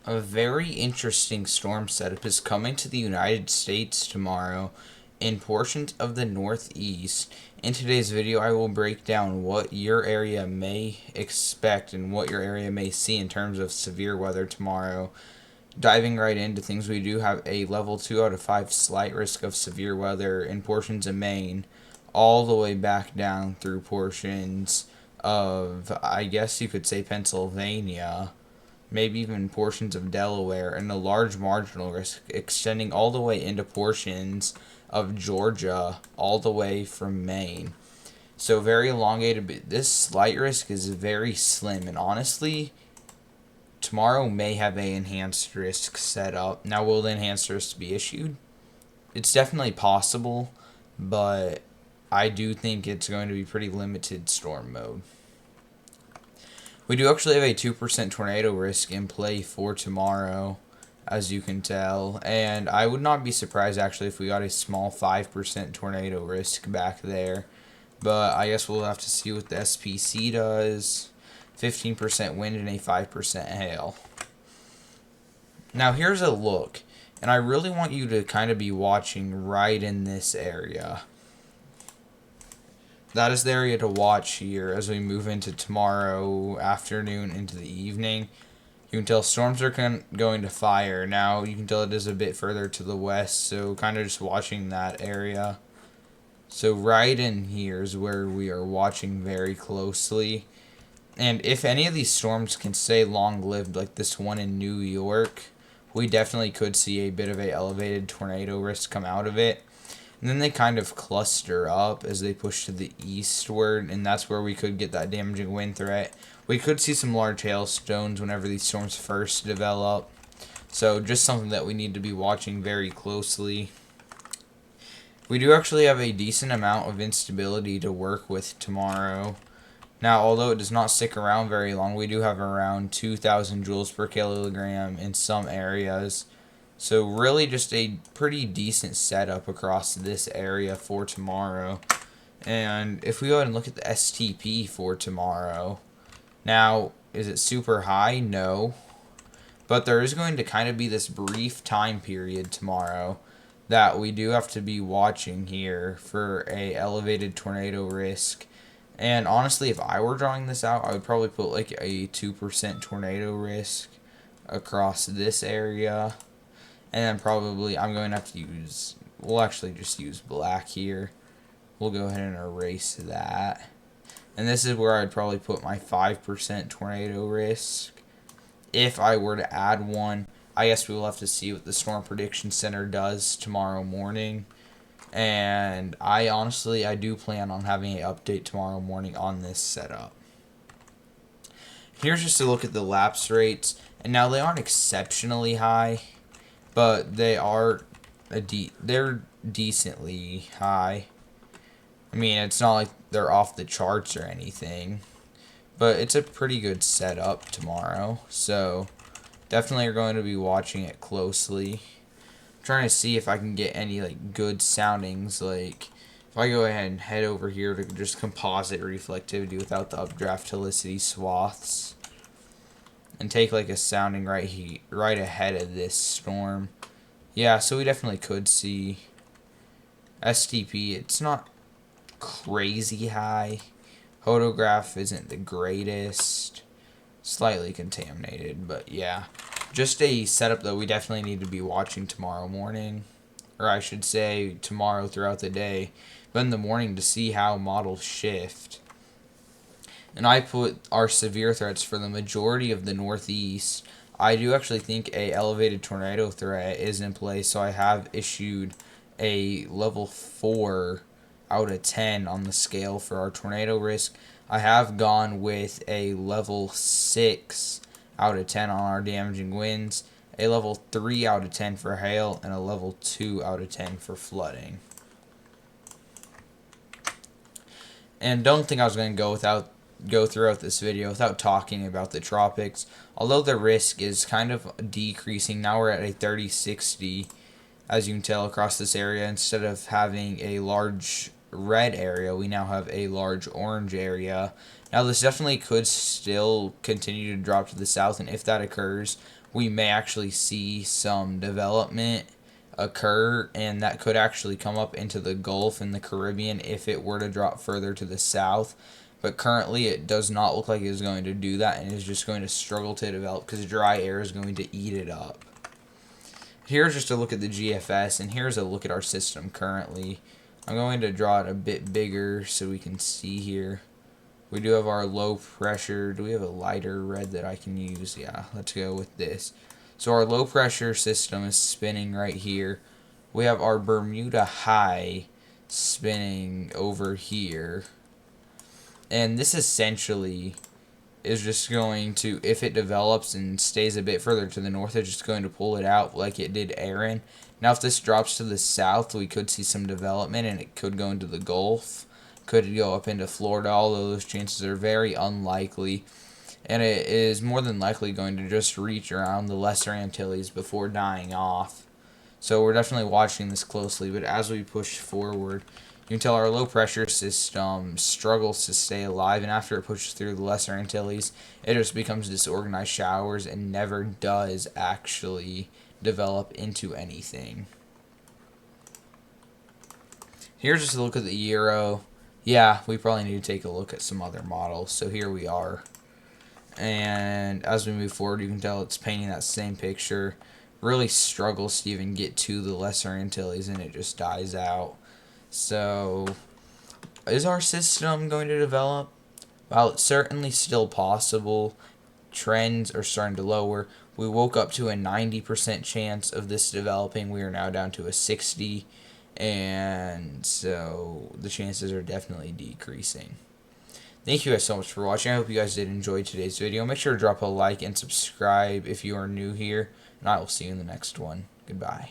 A very interesting storm setup is coming to the United States tomorrow in portions of the Northeast. In today's video, I will break down what your area may expect and what your area may see in terms of severe weather tomorrow. Diving right into things, we do have a level 2 out of 5 slight risk of severe weather in portions of Maine, all the way back down through portions of, I guess you could say, Pennsylvania, maybe even portions of Delaware, and a large marginal risk extending all the way into portions of Georgia, all the way from Maine. So very elongated, but this slight risk is very slim, and honestly, tomorrow may have a enhanced risk set up. Now, will the enhanced risk be issued? It's definitely possible, but I do think it's going to be pretty limited storm mode. We do actually have a 2% tornado risk in play for tomorrow, as you can tell. And I would not be surprised, actually, if we got a small 5% tornado risk back there. But I guess we'll have to see what the SPC does. 15% wind and a 5% hail. Now, here's a look. And I really want you to kind of be watching right in this area. That is the area to watch here as we move into tomorrow afternoon into the evening. You can tell storms are going to fire. Now you can tell it is a bit further to the west, so kind of just watching that area. So right in here is where we are watching very closely. And if any of these storms can stay long-lived, like this one in New York, we definitely could see a bit of a elevated tornado risk come out of it. And then they kind of cluster up as they push to the eastward, and that's where we could get that damaging wind threat. We could see some large hailstones whenever these storms first develop. So just something that we need to be watching very closely. We do actually have a decent amount of instability to work with tomorrow. Now, although it does not stick around very long, we do have around 2,000 joules per kilogram in some areas. So really just a pretty decent setup across this area for tomorrow. And if we go ahead and look at the STP for tomorrow, now, is it super high? No. But there is going to kind of be this brief time period tomorrow that we do have to be watching here for a elevated tornado risk. And honestly, if I were drawing this out, I would probably put like a 2% tornado risk across this area. And then probably I'm going to have to use, we'll actually just use black here. We'll go ahead and erase that. And this is where I'd probably put my 5% tornado risk. If I were to add one, I guess we will have to see what the Storm Prediction Center does tomorrow morning. And I do plan on having an update tomorrow morning on this setup. Here's just a look at the lapse rates. And now they aren't exceptionally high, but they are they're decently high. I mean, it's not like they're off the charts or anything, but it's a pretty good setup tomorrow. So definitely are going to be watching it closely. I'm trying to see if I can get any like good soundings. Like if I go ahead and head over here to just composite reflectivity without the updraft helicity swaths, and take like a sounding right ahead of this storm. Yeah, so we definitely could see STP. It's not crazy high. Photograph isn't the greatest. Slightly contaminated, but yeah. Just a setup that we definitely need to be watching tomorrow morning. Or I should say tomorrow throughout the day. But in the morning to see how models shift. And I put our severe threats for the majority of the Northeast. I do actually think a elevated tornado threat is in place, so I have issued a level 4 out of 10 on the scale for our tornado risk. I have gone with a level 6 out of 10 on our damaging winds, a level 3 out of 10 for hail, and a level 2 out of 10 for flooding. And don't think I was going to go throughout this video without talking about the tropics. Although the risk is kind of decreasing, now we're at a 30-60, as you can tell, across this area, instead of having a large red area, we now have a large orange area. Now this definitely could still continue to drop to the south, and if that occurs, we may actually see some development occur, and that could actually come up into the Gulf and the Caribbean if it were to drop further to the south. But currently it does not look like it is going to do that, and is just going to struggle to develop because dry air is going to eat it up. Here's just a look at the GFS, and here's a look at our system currently. I'm going to draw it a bit bigger so we can see here. We do have our low pressure. Do we have a lighter red that I can use? Yeah, let's go with this. So our low pressure system is spinning right here. We have our Bermuda High spinning over here. And this essentially is just going to, if it develops and stays a bit further to the north, it's just going to pull it out like it did Aaron. Now if this drops to the south, we could see some development, and it could go into the Gulf, could go up into Florida, although those chances are very unlikely. And it is more than likely going to just reach around the Lesser Antilles before dying off. So we're definitely watching this closely, but as we push forward, you can tell our low pressure system struggles to stay alive, and after it pushes through the Lesser Antilles, it just becomes disorganized showers and never does actually develop into anything. Here's just a look at the Euro. Yeah, we probably need to take a look at some other models. So here we are. And as we move forward, you can tell it's painting that same picture. Really struggles to even get to the Lesser Antilles, and it just dies out. So, is our system going to develop? Well, it's certainly still possible. Trends are starting to lower. We woke up to a 90% chance of this developing. We are now down to a 60%. And so, the chances are definitely decreasing. Thank you guys so much for watching. I hope you guys did enjoy today's video. Make sure to drop a like and subscribe if you are new here. And I will see you in the next one. Goodbye.